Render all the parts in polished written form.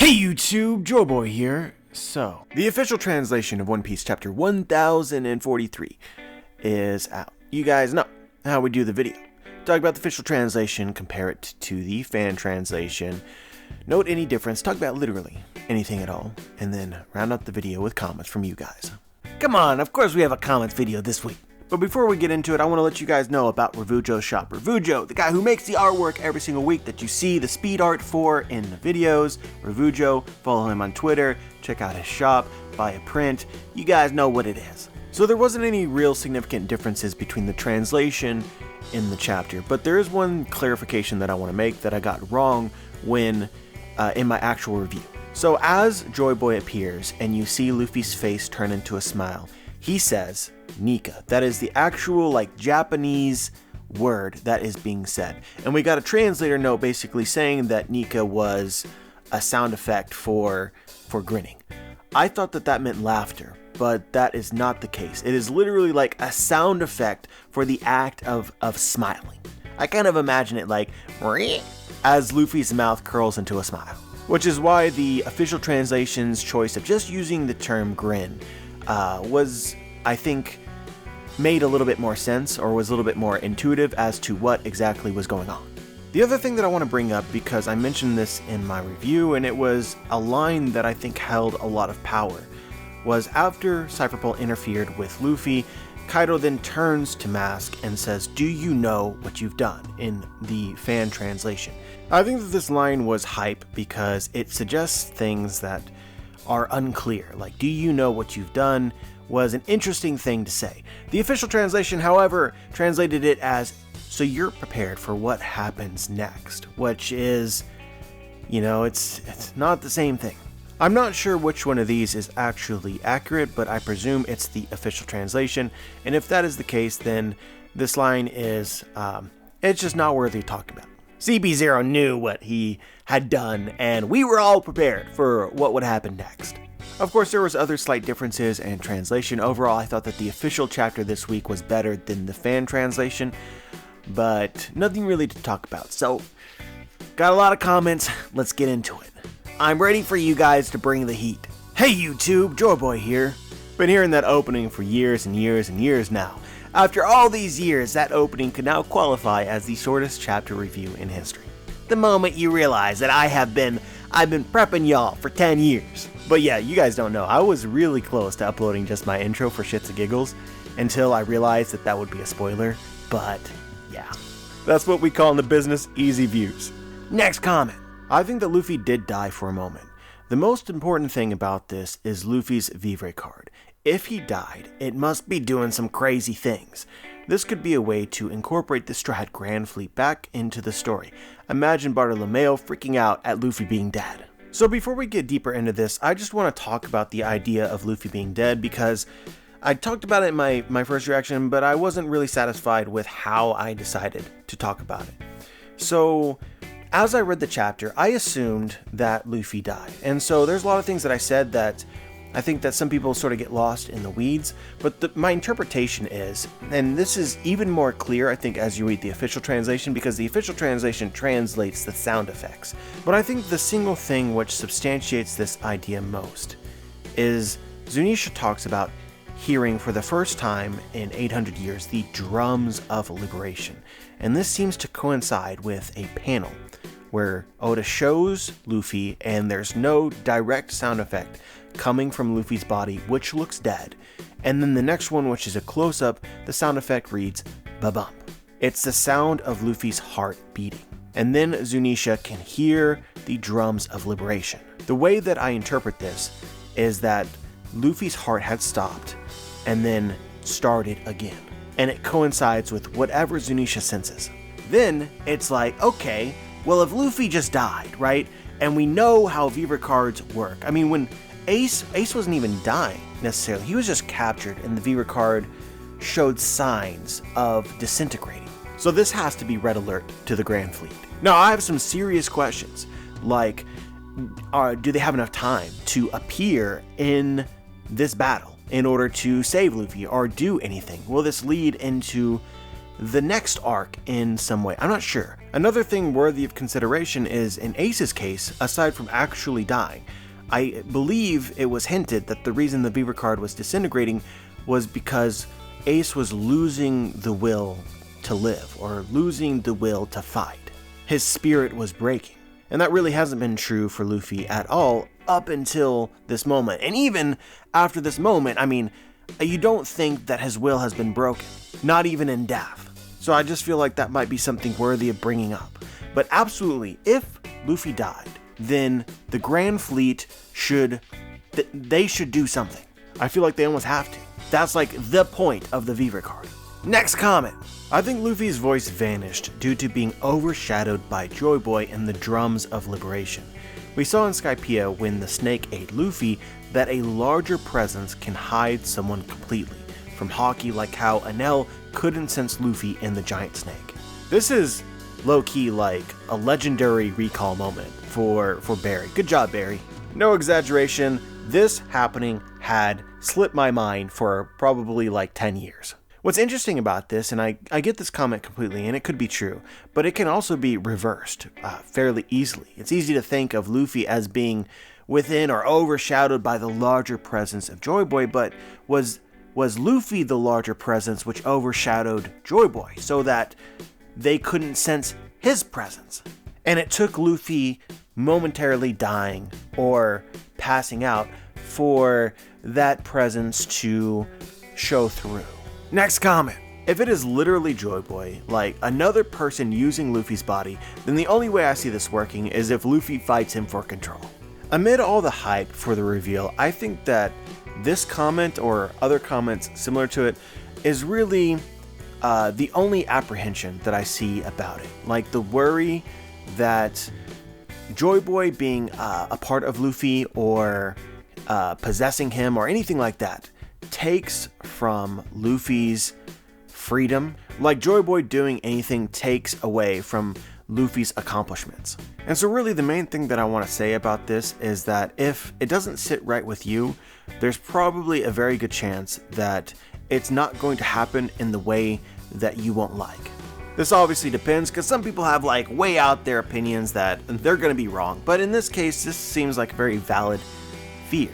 Hey YouTube, Joeboy here. So, the official translation of One Piece chapter 1043 is out. You guys know how we do the video. Talk about the official translation, compare it to the fan translation, note any difference, talk about literally anything at all, and then round up the video with comments from you guys. Come on, of course we have a comments video this week. But before we get into it, I want to let you guys know about Revujo's shop. Revujo, the guy who makes the artwork every single week that you see the speed art for in the videos. Revujo, follow him on Twitter, check out his shop, buy a print. You guys know what it is. So there wasn't any real significant differences between the translation in the chapter, but there is one clarification that I want to make that I got wrong when in my actual review. So as Joeboy appears and you see Luffy's face turn into a smile, he says Nika. That is the actual Japanese word that is being said. And we got a translator note basically saying that Nika was a sound effect for grinning. I thought that meant laughter, but that is not the case. It is literally like a sound effect for the act of smiling. I kind of imagine it like as Luffy's mouth curls into a smile. Which is why the official translation's choice of just using the term grin was, I think, made a little bit more sense, or was a little bit more intuitive as to what exactly was going on. The other thing that I want to bring up, because I mentioned this in my review, and it was a line that I think held a lot of power, was after Cypherpole interfered with Luffy, Kaido then turns to Mask and says, "Do you know what you've done?" in the fan translation. I think that this line was hype because it suggests things that are unclear, like "do you know what you've done" was an interesting thing to say. The official translation, however, translated it as "so you're prepared for what happens next," which is, it's not the same thing. I'm not sure which one of these is actually accurate, but I presume it's the official translation, and if that is the case, then this line is, it's just not worthy of talking about. CP0 knew what he had done, and we were all prepared for what would happen next. Of course, there was other slight differences in translation. Overall, I thought that the official chapter this week was better than the fan translation, but nothing really to talk about. So, got a lot of comments, let's get into it. I'm ready for you guys to bring the heat. Hey YouTube, Joeboy here. Been hearing that opening for years and years and years now. After all these years, that opening could now qualify as the shortest chapter review in history. The moment you realize that I've been prepping y'all for 10 years. But yeah, you guys don't know, I was really close to uploading just my intro for shits and giggles until I realized that would be a spoiler, but yeah. That's what we call in the business easy views. Next comment. I think that Luffy did die for a moment. The most important thing about this is Luffy's vivre card. If he died, it must be doing some crazy things. This could be a way to incorporate the Straw Hat Grand Fleet back into the story. Imagine Bartolomeo freaking out at Luffy being dead. So before we get deeper into this, I just want to talk about the idea of Luffy being dead, because I talked about it in my first reaction, but I wasn't really satisfied with how I decided to talk about it. So as I read the chapter, I assumed that Luffy died. And so there's a lot of things that I said that I think that some people sort of get lost in the weeds, but my interpretation is, and this is even more clear I think as you read the official translation, because the official translation translates the sound effects. But I think the single thing which substantiates this idea most is Zunisha talks about hearing for the first time in 800 years the drums of liberation. And this seems to coincide with a panel where Oda shows Luffy and there's no direct sound effect coming from Luffy's body, which looks dead. And then the next one, which is a close-up, the sound effect reads ba-bump. It's the sound of Luffy's heart beating. And then Zunisha can hear the drums of liberation. The way that I interpret this is that Luffy's heart had stopped and then started again. And it coincides with whatever Zunisha senses. Then it's like, okay, well, if Luffy just died, right? And we know how vivre cards work. I mean, when Ace wasn't even dying necessarily. He was just captured and the vivre card showed signs of disintegrating. So this has to be red alert to the Grand Fleet. Now, I have some serious questions, like, do they have enough time to appear in this battle in order to save Luffy or do anything? Will this lead into the next arc in some way? I'm not sure. Another thing worthy of consideration is in Ace's case, aside from actually dying, I believe it was hinted that the reason the vivre card was disintegrating was because Ace was losing the will to live, or losing the will to fight. His spirit was breaking. And that really hasn't been true for Luffy at all up until this moment. And even after this moment, I mean, you don't think that his will has been broken, not even in death. So I just feel like that might be something worthy of bringing up. But absolutely, if Luffy died, then the Grand Fleet should do something. I feel like they almost have to. That's like the point of the vivre card. Next comment. I think Luffy's voice vanished due to being overshadowed by Joy Boy and the Drums of Liberation. We saw in Skypiea when the snake ate Luffy that a larger presence can hide someone completely, from Haki like how Enel couldn't sense Luffy in the giant snake. This is low-key like a legendary recall moment for Barry. Good job, Barry. No exaggeration, this happening had slipped my mind for probably like 10 years. What's interesting about this, and I get this comment completely, and it could be true, but it can also be reversed fairly easily. It's easy to think of Luffy as being within or overshadowed by the larger presence of Joy Boy, but was Luffy the larger presence which overshadowed Joy Boy so that they couldn't sense his presence? And it took Luffy momentarily dying or passing out for that presence to show through. Next comment. If it is literally Joy Boy, like another person using Luffy's body, then the only way I see this working is if Luffy fights him for control. Amid all the hype for the reveal, I think that this comment or other comments similar to it is really the only apprehension that I see about it. Like the worry that Joy Boy being a part of Luffy or possessing him or anything like that takes from Luffy's freedom. Like Joy Boy doing anything takes away from Luffy's accomplishments. And so really the main thing that I want to say about this is that if it doesn't sit right with you, there's probably a very good chance that it's not going to happen in the way that you won't like. This obviously depends because some people have like way out their opinions that they're going to be wrong. But in this case, this seems like a very valid fear.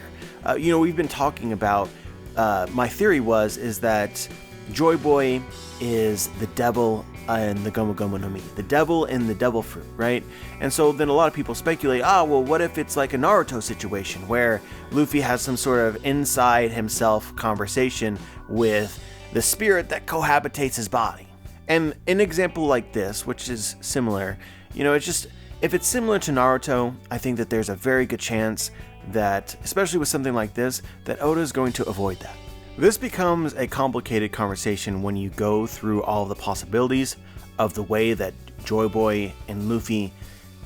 We've been talking about my theory is that Joy Boy is the devil in the Gomu Gomu no Mi, the devil in the devil fruit, right? And so then a lot of people speculate, well, what if it's like a Naruto situation where Luffy has some sort of inside himself conversation with the spirit that cohabitates his body? And an example like this, which is similar, it's just, if it's similar to Naruto, I think that there's a very good chance that, especially with something like this, that Oda is going to avoid that. This becomes a complicated conversation when you go through all the possibilities of the way that Joy Boy and Luffy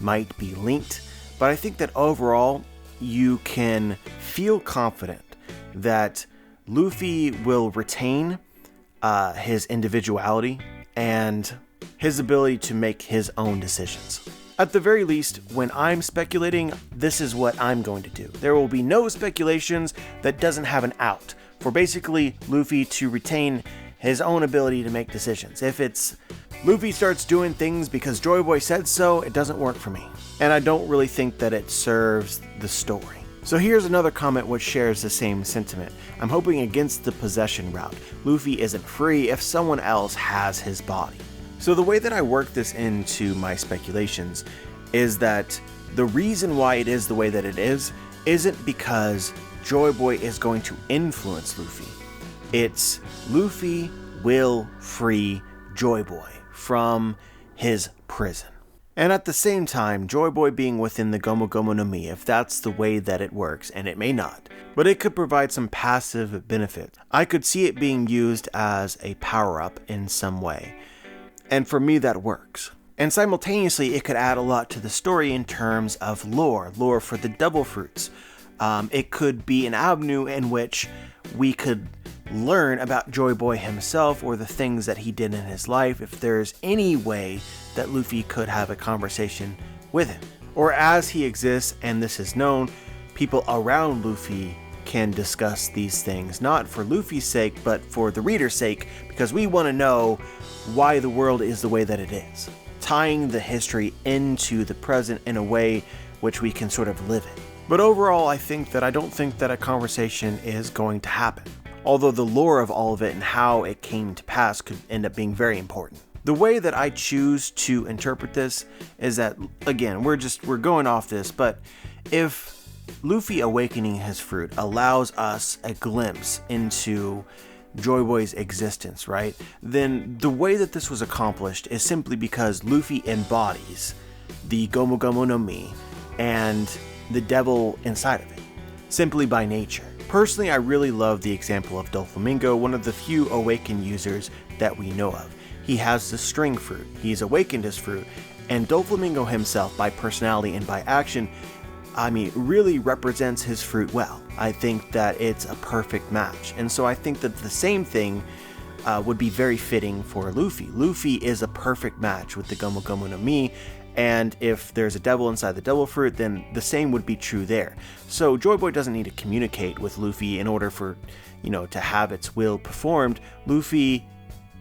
might be linked, but I think that overall you can feel confident that Luffy will retain his individuality and his ability to make his own decisions. At the very least, when I'm speculating, this is what I'm going to do. There will be no speculations that doesn't have an out for basically Luffy to retain his own ability to make decisions. If it's Luffy starts doing things because Joy Boy said so, it doesn't work for me. And I don't really think that it serves the story. So here's another comment which shares the same sentiment. I'm hoping against the possession route. Luffy isn't free if someone else has his body. So the way that I work this into my speculations is that the reason why it is the way that it is isn't because Joy Boy is going to influence Luffy. It's Luffy will free Joy Boy from his prison. And at the same time, Joy Boy being within the Gomu Gomu no Mi, if that's the way that it works, and it may not, but it could provide some passive benefit. I could see it being used as a power-up in some way. And for me, that works. And simultaneously, it could add a lot to the story in terms of lore for the devil fruits. It could be an avenue in which we could learn about Joy Boy himself or the things that he did in his life, if there's any way that Luffy could have a conversation with him. Or as he exists, and this is known, people around Luffy can discuss these things, not for Luffy's sake, but for the reader's sake, because we want to know why the world is the way that it is. tying the history into the present in a way which we can sort of live it. But overall, I don't think that a conversation is going to happen, although the lore of all of it and how it came to pass could end up being very important. The way that I choose to interpret this is that, again, we're going off this, but if Luffy awakening his fruit allows us a glimpse into Joy Boy's existence, right? Then the way that this was accomplished is simply because Luffy embodies the Gomu Gomu no Mi and the devil inside of it, simply by nature. Personally, I really love the example of Doflamingo, one of the few awakened users that we know of. He has the string fruit, he's awakened his fruit, and Doflamingo himself, by personality and by action, really represents his fruit well. I think that it's a perfect match, and so I think that the same thing would be very fitting for Luffy. Luffy is a perfect match with the Gomu Gomu no Mi, and if there's a devil inside the devil fruit, then the same would be true there. So Joy Boy doesn't need to communicate with Luffy in order for, to have its will performed. Luffy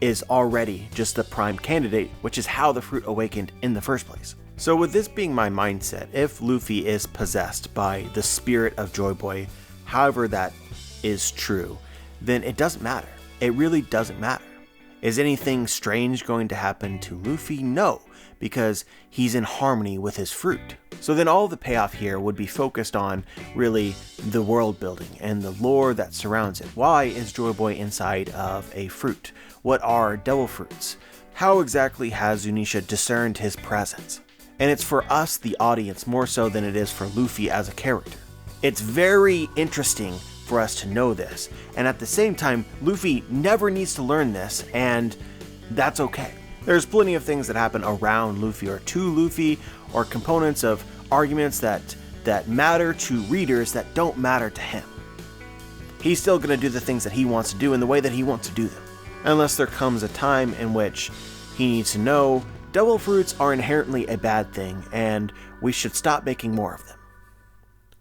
is already just the prime candidate, which is how the fruit awakened in the first place. So with this being my mindset, if Luffy is possessed by the spirit of Joy Boy, however that is true, then it doesn't matter. It really doesn't matter. Is anything strange going to happen to Luffy? No, because he's in harmony with his fruit. So then all the payoff here would be focused on really the world building and the lore that surrounds it. Why is Joy Boy inside of a fruit? What are devil fruits? How exactly has Zunisha discerned his presence? And it's for us, the audience, more so than it is for Luffy as a character. It's very interesting for us to know this, and at the same time, Luffy never needs to learn this, and that's okay. There's plenty of things that happen around Luffy or to Luffy, or components of arguments that matter to readers that don't matter to him. He's still going to do the things that he wants to do in the way that he wants to do them, unless there comes a time in which he needs to know devil fruits are inherently a bad thing, and we should stop making more of them.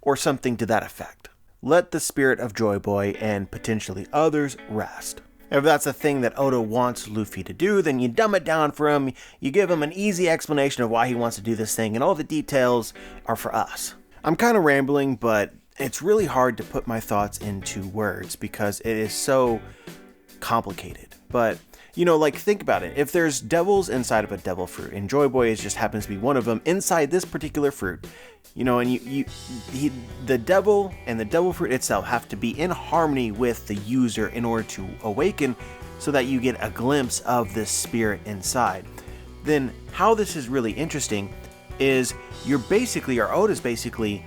Or something to that effect. Let the spirit of Joy Boy and potentially others rest. If that's a thing that Oda wants Luffy to do, then you dumb it down for him, you give him an easy explanation of why he wants to do this thing, and all the details are for us. I'm kind of rambling, but it's really hard to put my thoughts into words because it is so complicated. But think about it. If there's devils inside of a devil fruit, and Joy Boy just happens to be one of them inside this particular fruit, and the devil and the devil fruit itself have to be in harmony with the user in order to awaken, so that you get a glimpse of this spirit inside. Then how this is really interesting is Oda's basically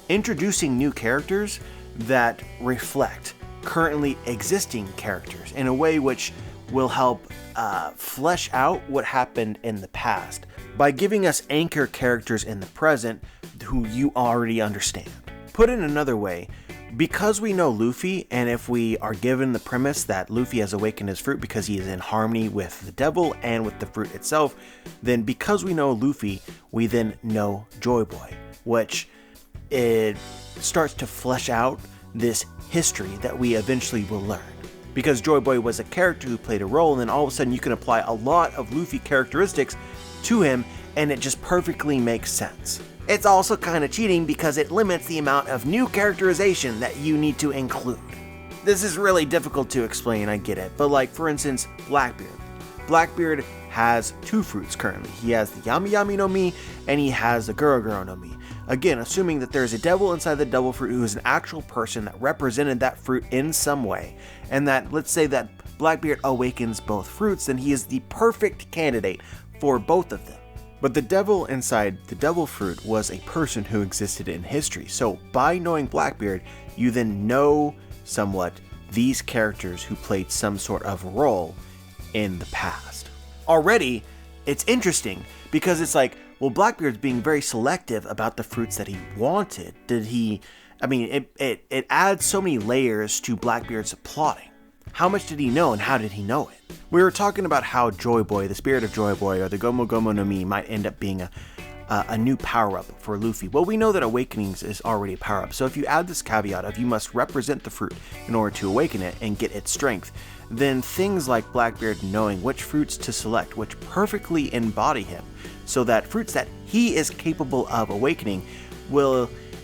introducing new characters that reflect currently existing characters in a way which will help flesh out what happened in the past by giving us anchor characters in the present who you already understand. Put in another way, because we know Luffy, and if we are given the premise that Luffy has awakened his fruit because he is in harmony with the devil and with the fruit itself, then because we know Luffy, we then know Joy Boy, which it starts to flesh out this history that we eventually will learn. Because Joy Boy was a character who played a role, and then all of a sudden you can apply a lot of Luffy characteristics to him, and it just perfectly makes sense. It's also kind of cheating because it limits the amount of new characterization that you need to include. This is really difficult to explain, I get it, but for instance, Blackbeard. Blackbeard has two fruits currently. He has the Yami Yami no Mi, and he has the Guro Guro no Mi. Again, assuming that there's a devil inside the devil fruit who is an actual person that represented that fruit in some way, and that, let's say that Blackbeard awakens both fruits, then he is the perfect candidate for both of them. But the devil inside the devil fruit was a person who existed in history, so by knowing Blackbeard, you then know somewhat these characters who played some sort of role in the past. Already, it's interesting, because it's Blackbeard's being very selective about the fruits that he wanted. It adds so many layers to Blackbeard's plotting. How much did he know, and how did he know it? We were talking about how Joy Boy, the spirit of Joy Boy, or the Gomu Gomu no Mi, might end up being a new power-up for Luffy? Well, we know that Awakenings is already a power-up, so if you add this caveat of you must represent the fruit in order to awaken it and get its strength, then things like Blackbeard knowing which fruits to select, which perfectly embody him, so that fruits that he is capable of awakening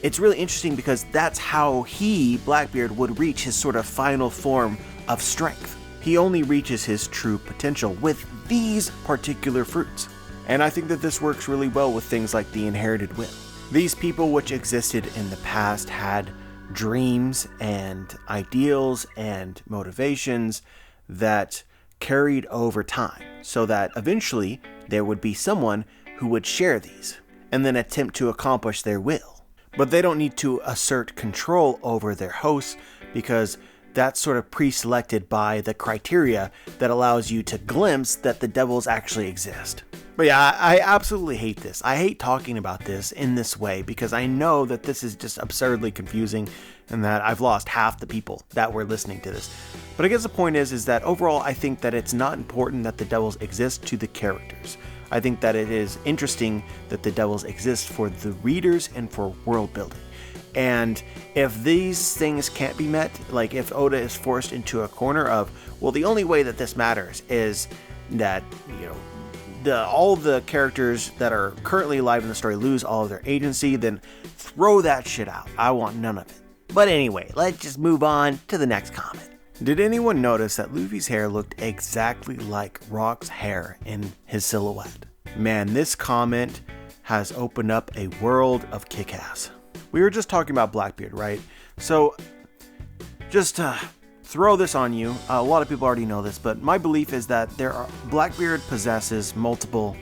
it's really interesting because that's how he, Blackbeard, would reach his sort of final form of strength. He only reaches his true potential with these particular fruits. And I think that this works really well with things like the inherited will. These people which existed in the past had dreams and ideals and motivations that carried over time, so that eventually there would be someone who would share these and then attempt to accomplish their will. But they don't need to assert control over their hosts because that's sort of pre-selected by the criteria that allows you to glimpse that the devils actually exist. But yeah, I absolutely hate this. I hate talking about this in this way because I know that this is just absurdly confusing and that I've lost half the people that were listening to this. But I guess the point is that overall I think that it's not important that the devils exist to the characters. I think that it is interesting that the devils exist for the readers and for world building. And if these things can't be met, like if Oda is forced into a corner of, well, the only way that this matters is that, all the characters that are currently alive in the story lose all of their agency, then throw that shit out. I want none of it. But anyway, let's just move on to the next comment. Did anyone notice that Luffy's hair looked exactly like Rock's hair in his silhouette? Man, this comment has opened up a world of kick-ass. We were just talking about Blackbeard, right? So, just to throw this on you, a lot of people already know this, but my belief is that Blackbeard possesses multiple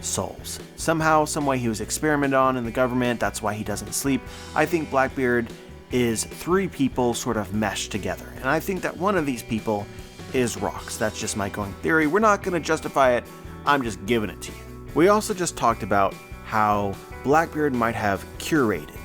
souls. Somehow, some way he was experimented on in the government, that's why he doesn't sleep. I think Blackbeard is three people sort of meshed together, and I think that one of these people is Rocks. That's just my going theory. We're not going to justify it, I'm just giving it to you. We also just talked about how Blackbeard might have curated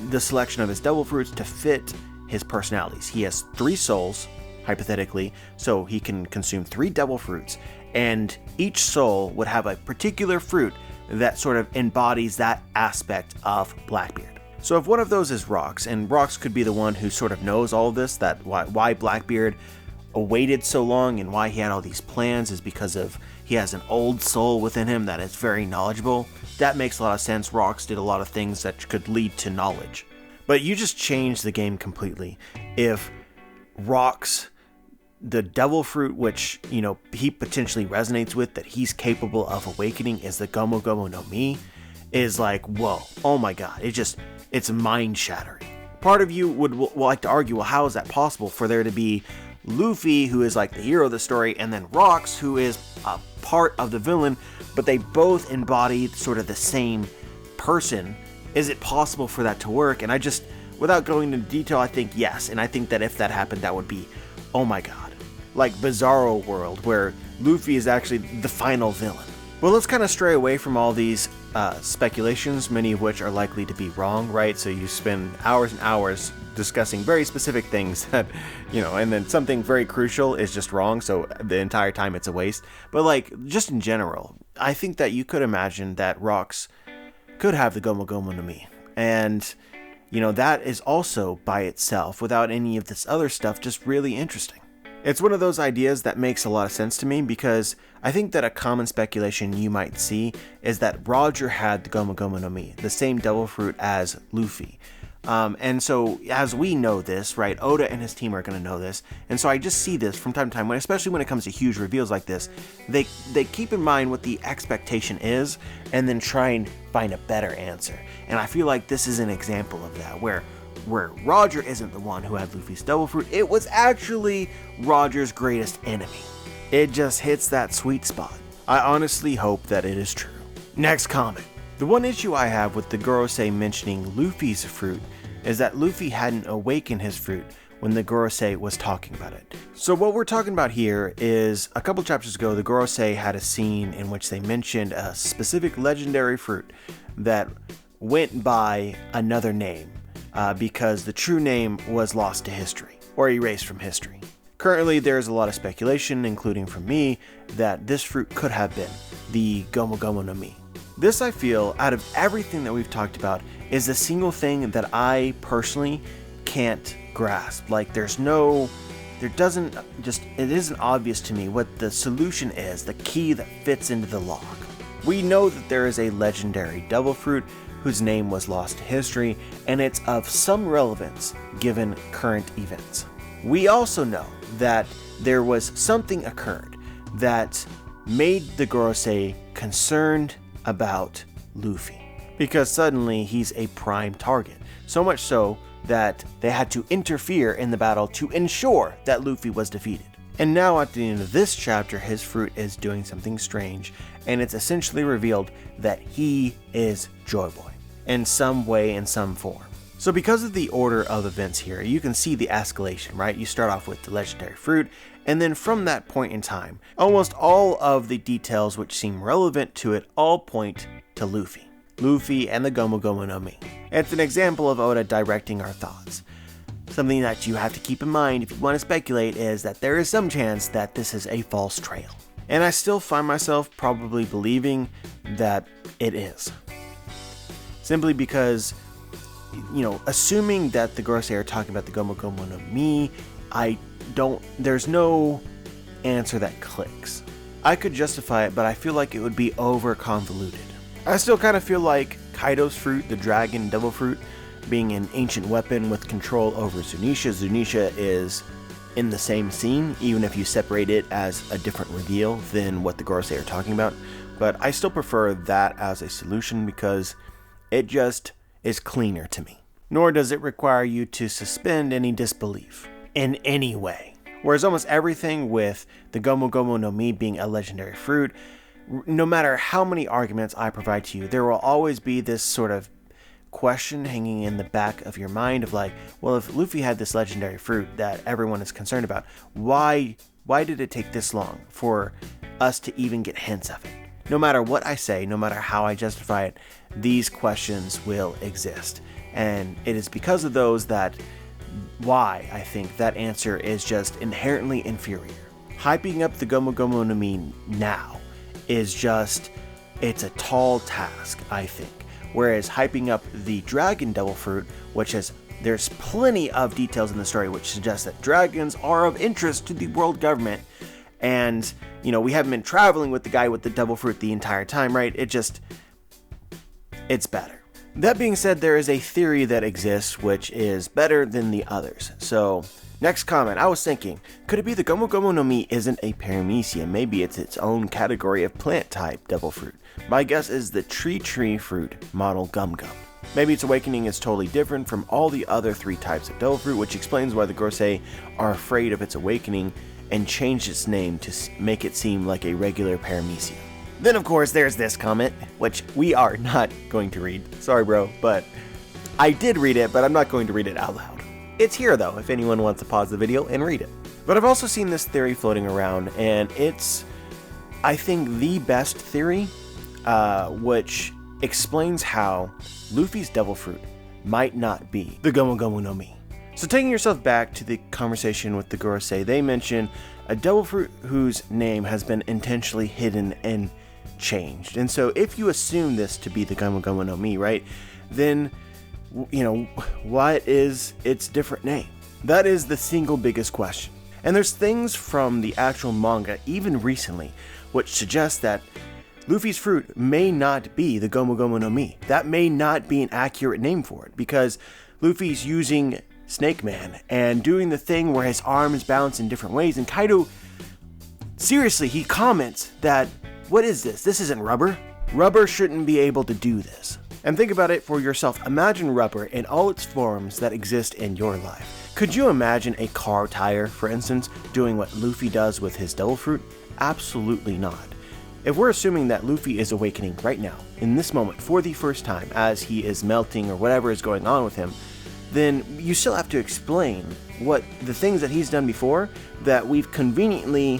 the selection of his devil fruits to fit his personalities. He has 3 souls, hypothetically, so he can consume 3 devil fruits, and each soul would have a particular fruit that sort of embodies that aspect of Blackbeard. So if one of those is Rocks, and Rocks could be the one who sort of knows all of this, that why Blackbeard waited so long and why he had all these plans is because of he has an old soul within him that is very knowledgeable. That makes a lot of sense. Rocks did a lot of things that could lead to knowledge. But you just changed the game completely. If Rocks, the devil fruit which, he potentially resonates with, that he's capable of awakening, is the Gomu Gomu no Mi, is like, whoa, oh my god, it's mind-shattering. Part of you would like to argue, well, how is that possible for there to be Luffy, who is like the hero of the story, and then Rocks, who is a part of the villain, but they both embody sort of the same person? Is it possible for that to work? And without going into detail, I think yes, and I think that if that happened, that would be, oh my god, like Bizarro World, where Luffy is actually the final villain. Well, let's kind of stray away from all these speculations, many of which are likely to be wrong, right? So you spend hours and hours discussing very specific things that, and then something very crucial is just wrong, so the entire time it's a waste. But just in general, I think that you could imagine that Rocks could have the Gomu Gomu no Mi. And, that is also by itself, without any of this other stuff, just really interesting. It's one of those ideas that makes a lot of sense to me because I think that a common speculation you might see is that Roger had the Gomu Gomu no Mi, the same devil fruit as Luffy. And so as we know this, right, Oda and his team are going to know this. And so I just see this from time to time, especially when it comes to huge reveals like this, they keep in mind what the expectation is and then try and find a better answer. And I feel like this is an example of that, where Roger isn't the one who had Luffy's devil fruit. It was actually Roger's greatest enemy. It just hits that sweet spot. I honestly hope that it is true. Next comment. The one issue I have with the Gorosei mentioning Luffy's fruit is that Luffy hadn't awakened his fruit when the Gorosei was talking about it. So what we're talking about here is, a couple chapters ago, the Gorosei had a scene in which they mentioned a specific legendary fruit that went by another name because the true name was lost to history, or erased from history. Currently, there's a lot of speculation, including from me, that this fruit could have been the Gomu Gomu no Mi. This, I feel, out of everything that we've talked about, is the single thing that I personally can't grasp. Like, it isn't obvious to me what the solution is, the key that fits into the lock. We know that there is a legendary devil fruit whose name was lost to history, and it's of some relevance given current events. We also know that there was something occurred that made the Gorosei concerned about Luffy, because suddenly he's a prime target, so much so that they had to interfere in the battle to ensure that Luffy was defeated. And now at the end of this chapter, his fruit is doing something strange, and it's essentially revealed that he is Joy Boy in some way, in some form. So because of the order of events here, you can see the escalation, right? You start off with the legendary fruit, and then from that point in time, almost all of the details which seem relevant to it all point to Luffy. Luffy and the Gomu Gomu no Mi. It's an example of Oda directing our thoughts. Something that you have to keep in mind if you want to speculate is that there is some chance that this is a false trail. And I still find myself probably believing that it is. Simply because, assuming that the Gorosei are talking about the Gomu Gomu no Mi, there's no answer that clicks. I could justify it, but I feel like it would be over convoluted. I still kind of feel like Kaido's fruit, the dragon devil fruit, being an ancient weapon with control over Zunisha. Zunisha is in the same scene, even if you separate it as a different reveal than what the Gorosei are talking about. But I still prefer that as a solution because it just is cleaner to me. Nor does it require you to suspend any disbelief in any way. Whereas almost everything with the Gomu Gomu no Mi being a legendary fruit, no matter how many arguments I provide to you, there will always be this sort of question hanging in the back of your mind of like, well, if Luffy had this legendary fruit that everyone is concerned about, why did it take this long for us to even get hints of it? No matter what I say, no matter how I justify it, these questions will exist. And it is because of those why I think that answer is just inherently inferior. Hyping up the Gomu Gomu no Mi now is it's a tall task, I think. Whereas hyping up the Dragon Devil Fruit, there's plenty of details in the story which suggest that dragons are of interest to the world government. And, we haven't been traveling with the guy with the Devil Fruit the entire time, right? It's better. That being said, there is a theory that exists which is better than the others. So, next comment, I was thinking, could it be the Gomu Gomu no Mi isn't a paramecia? Maybe it's its own category of plant type devil fruit. My guess is the tree fruit model Gum Gum. Maybe its awakening is totally different from all the other 3 types of devil fruit, which explains why the Gorosei are afraid of its awakening and changed its name to make it seem like a regular paramecia. Then of course there's this comment, which we are not going to read. Sorry bro, but I did read it, but I'm not going to read it out loud. It's here though, if anyone wants to pause the video and read it. But I've also seen this theory floating around, and it's, I think, the best theory, which explains how Luffy's devil fruit might not be the Gomu Gomu no Mi. So taking yourself back to the conversation with the Gorosei, they mention a devil fruit whose name has been intentionally hidden and changed. And so if you assume this to be the Gomu Gomu no Mi, right, then, what is its different name? That is the single biggest question. And there's things from the actual manga, even recently, which suggest that Luffy's fruit may not be the Gomu Gomu no Mi. That may not be an accurate name for it, because Luffy's using Snake Man and doing the thing where his arms bounce in different ways, and Kaido, seriously, he comments that, what is this? This isn't rubber. Rubber shouldn't be able to do this. And think about it for yourself. Imagine rubber in all its forms that exist in your life. Could you imagine a car tire, for instance, doing what Luffy does with his devil fruit? Absolutely not. If we're assuming that Luffy is awakening right now, in this moment, for the first time, as he is melting or whatever is going on with him, then you still have to explain what the things that he's done before that we've conveniently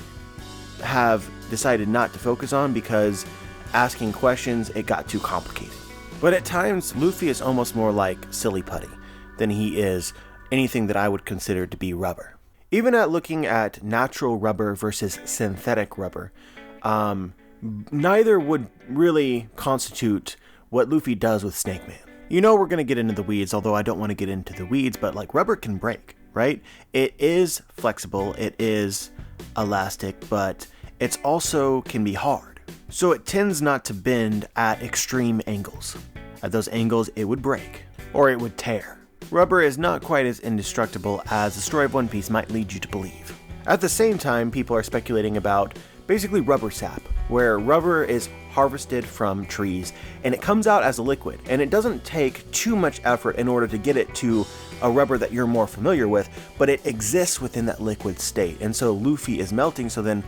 have decided not to focus on because asking questions, it got too complicated. But at times, Luffy is almost more like silly putty than he is anything that I would consider to be rubber. Even at looking at natural rubber versus synthetic rubber, neither would really constitute what Luffy does with Snake Man. You know we're going to get into the weeds, although I don't want to get into the weeds, but like rubber can break, right? It is flexible, it is elastic, but it's also can be hard. So it tends not to bend at extreme angles. At those angles, it would break, or it would tear. Rubber is not quite as indestructible as the story of One Piece might lead you to believe. At the same time, people are speculating about basically rubber sap, where rubber is harvested from trees and it comes out as a liquid, and it doesn't take too much effort in order to get it to a rubber that you're more familiar with, but it exists within that liquid state, and so Luffy is melting, so then,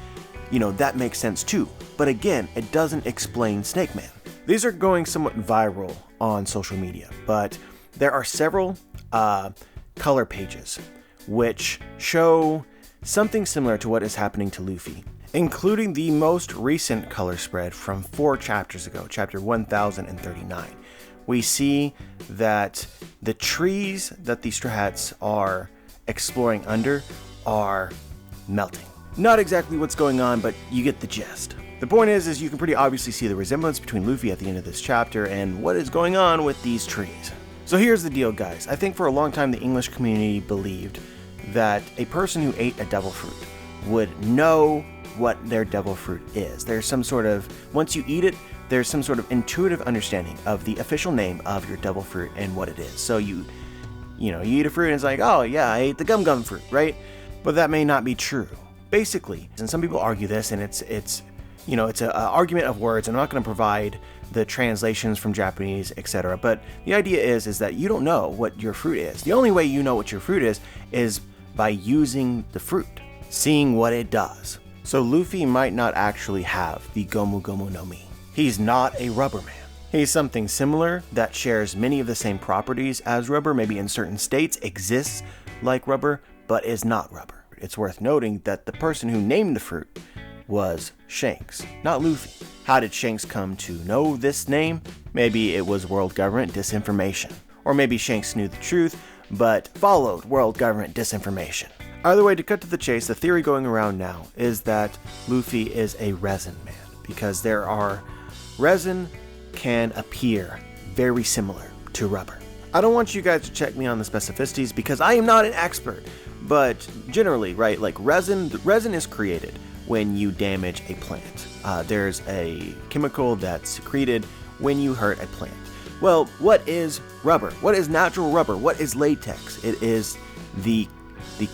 you know, that makes sense too. But again, it doesn't explain Snake Man. These are going somewhat viral on social media, but there are several color pages which show something similar to what is happening to Luffy, including the most recent color spread from 4 chapters ago, chapter 1039. We see that the trees that the Straw Hats are exploring under are melting. Not exactly what's going on, but you get the gist. The point is you can pretty obviously see the resemblance between Luffy at the end of this chapter and what is going on with these trees. So here's the deal, guys. I think for a long time the English community believed that a person who ate a devil fruit would know what their devil fruit is. There's some sort of, once you eat it, there's some sort of intuitive understanding of the official name of your devil fruit and what it is. So you eat a fruit and it's like, oh yeah, I ate the gum fruit, right? But that may not be true. Basically, and some people argue this, and it's an argument of words. I'm not going to provide the translations from Japanese, etc. But the idea is that you don't know what your fruit is. The only way you know what your fruit is by using the fruit, seeing what it does. So Luffy might not actually have the Gomu Gomu no Mi. He's not a rubber man. He's something similar that shares many of the same properties as rubber, maybe in certain states exists like rubber, but is not rubber. It's worth noting that the person who named the fruit was Shanks, not Luffy. How did Shanks come to know this name? Maybe it was world government disinformation. Or maybe Shanks knew the truth, but followed world government disinformation. Either way, to cut to the chase, the theory going around now is that Luffy is a resin man, because resin can appear very similar to rubber. I don't want you guys to check me on the specificities because I am not an expert, but generally, right, like resin is created when you damage a plant. There's a chemical that's secreted when you hurt a plant. Well, what is rubber? What is natural rubber? What is latex? It is the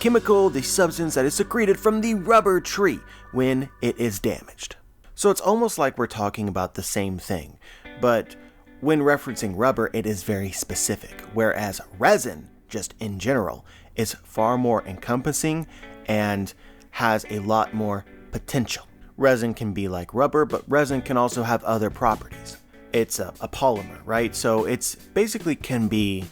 chemical, the substance that is secreted from the rubber tree when it is damaged. So it's almost like we're talking about the same thing, but when referencing rubber, it is very specific, whereas resin, just in general, is far more encompassing and has a lot more potential. Resin can be like rubber, but resin can also have other properties. It's a polymer, right? So it's basically can be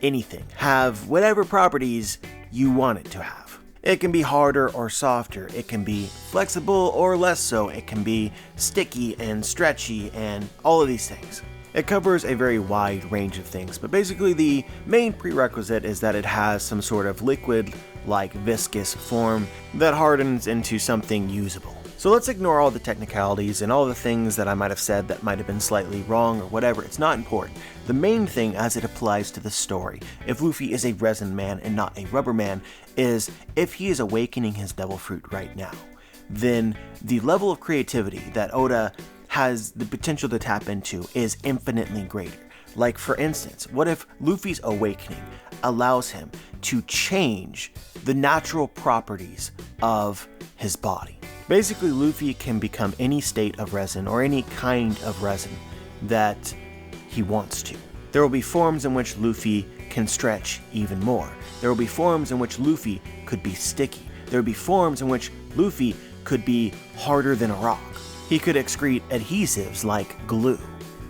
anything, have whatever properties you want it to have. It can be harder or softer, it can be flexible or less so, it can be sticky and stretchy and all of these things. It covers a very wide range of things, but basically the main prerequisite is that it has some sort of liquid-like viscous form that hardens into something usable. So let's ignore all the technicalities and all the things that I might have said that might have been slightly wrong or whatever. It's not important. The main thing as it applies to the story, if Luffy is a resin man and not a rubber man, is if he is awakening his devil fruit right now, then the level of creativity that Oda has the potential to tap into is infinitely greater. Like for instance, what if Luffy's awakening allows him to change the natural properties of his body? Basically, Luffy can become any state of resin or any kind of resin that he wants to. There will be forms in which Luffy can stretch even more. There will be forms in which Luffy could be sticky. There will be forms in which Luffy could be harder than a rock. He could excrete adhesives like glue.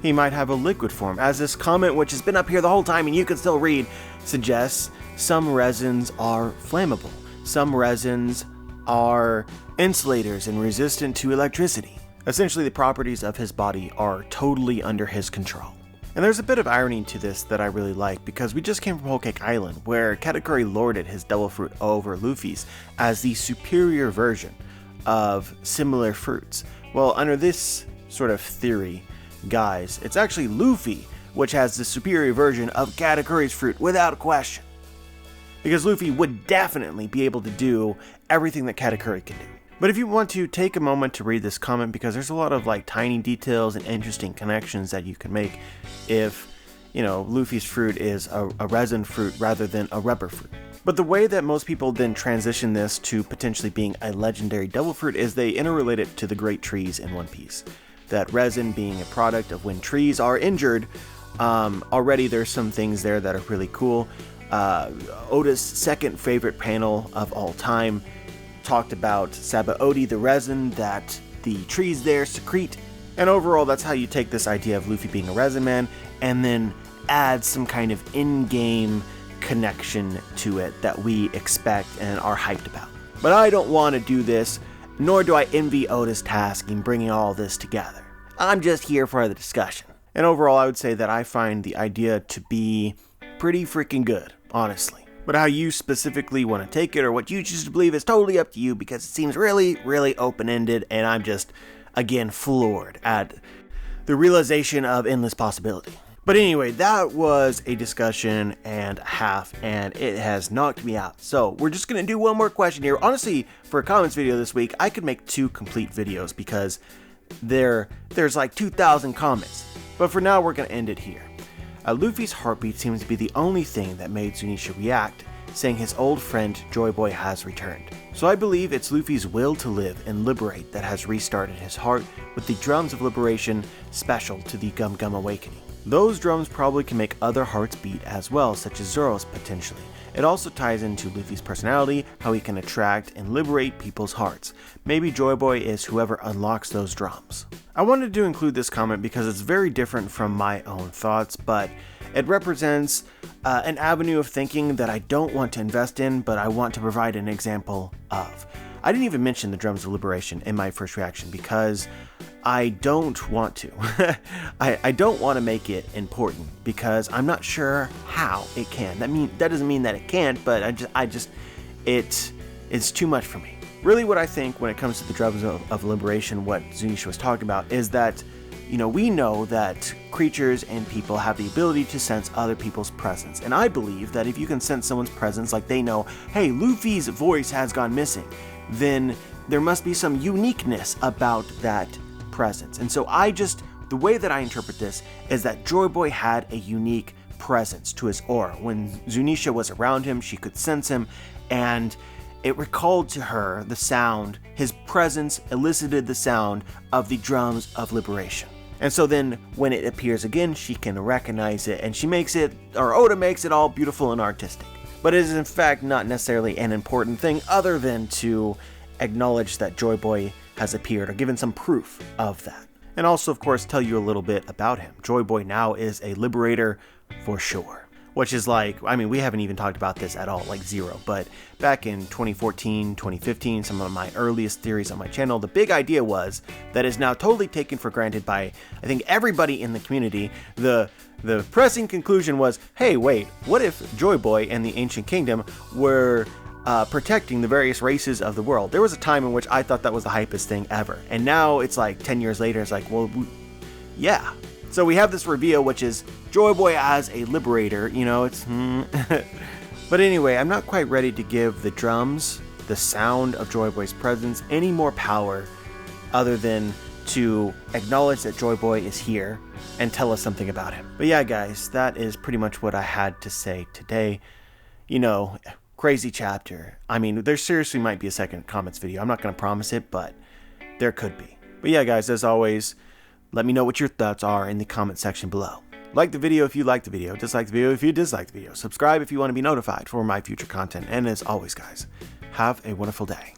He might have a liquid form, as this comment, which has been up here the whole time and you can still read, suggests some resins are flammable. Some resins are insulators and resistant to electricity. Essentially, the properties of his body are totally under his control. And there's a bit of irony to this that I really like, because we just came from Whole Cake Island, where Katakuri lorded his devil fruit over Luffy's as the superior version of similar fruits? Well, under this sort of theory, guys, it's actually Luffy which has the superior version of Katakuri's fruit without question. Because Luffy would definitely be able to do everything that Katakuri can do. But if you want to take a moment to read this comment, because there's a lot of like tiny details and interesting connections that you can make if, you know, Luffy's fruit is a resin fruit rather than a rubber fruit. But the way that most people then transition this to potentially being a legendary devil fruit is they interrelate it to the great trees in One Piece. That resin being a product of when trees are injured. Already there's some things there that are really cool. Oda's second favorite panel of all time talked about Sabaody, the resin that the trees there secrete. And overall, that's how you take this idea of Luffy being a resin man and then add some kind of in-game connection to it that we expect and are hyped about. But I don't want to do this, nor do I envy Oda's task in bringing all this together. I'm just here for the discussion. And overall, I would say that I find the idea to be pretty freaking good, honestly. But how you specifically want to take it or what you choose to believe is totally up to you, because it seems really, really open-ended, and I'm just, again, floored at the realization of endless possibility. But anyway, that was a discussion and a half, and it has knocked me out. So we're just going to do one more question here. Honestly, for a comments video this week, I could make 2 complete videos because there's like 2,000 comments. But for now, we're going to end it here. Luffy's heartbeat seems to be the only thing that made Zunisha react, saying his old friend Joy Boy has returned. So I believe it's Luffy's will to live and liberate that has restarted his heart, with the drums of liberation special to the Gum Gum Awakening. Those drums probably can make other hearts beat as well, such as Zoro's potentially. It also ties into Luffy's personality, how he can attract and liberate people's hearts. Maybe Joy Boy is whoever unlocks those drums. I wanted to include this comment because it's very different from my own thoughts, but it represents an avenue of thinking that I don't want to invest in, but I want to provide an example of. I didn't even mention the drums of liberation in my first reaction because I don't want to. I don't want to make it important because I'm not sure how it can. That doesn't mean that it can't, but it's too much for me. Really, what I think when it comes to the drums of liberation, what Zunisha was talking about, is that, you know, we know that creatures and people have the ability to sense other people's presence. And I believe that if you can sense someone's presence, like they know, hey, Luffy's voice has gone missing, then there must be some uniqueness about that presence. And so the way that I interpret this is that Joy Boy had a unique presence to his aura. When Zunisha was around him, she could sense him, and it recalled to her the sound. His presence elicited the sound of the drums of liberation. And so then when it appears again, she can recognize it, and she makes it, or Oda makes it all beautiful and artistic. But it is in fact not necessarily an important thing other than to acknowledge that Joy Boy has appeared, or given some proof of that. And also, of course, tell you a little bit about him. Joy Boy now is a liberator for sure. Which is like, I mean, we haven't even talked about this at all, like zero. But back in 2014, 2015, some of my earliest theories on my channel, the big idea was that is now totally taken for granted by, I think, everybody in the community. The pressing conclusion was, hey, wait, what if Joy Boy and the Ancient Kingdom were protecting the various races of the world? There was a time in which I thought that was the hypest thing ever. And now it's like 10 years later, it's like, well, yeah. So we have this reveal, which is Joy Boy as a liberator, you know, it's But anyway, I'm not quite ready to give the drums, the sound of Joy Boy's presence, any more power other than to acknowledge that Joy Boy is here and tell us something about him. But yeah, guys, that is pretty much what I had to say today. You know, crazy chapter. I mean, there seriously might be a second comments video. I'm not going to promise it, but there could be. But yeah, guys, as always, let me know what your thoughts are in the comment section below. Like the video if you liked the video, dislike the video if you dislike the video, subscribe if you want to be notified for my future content, and as always, guys, have a wonderful day.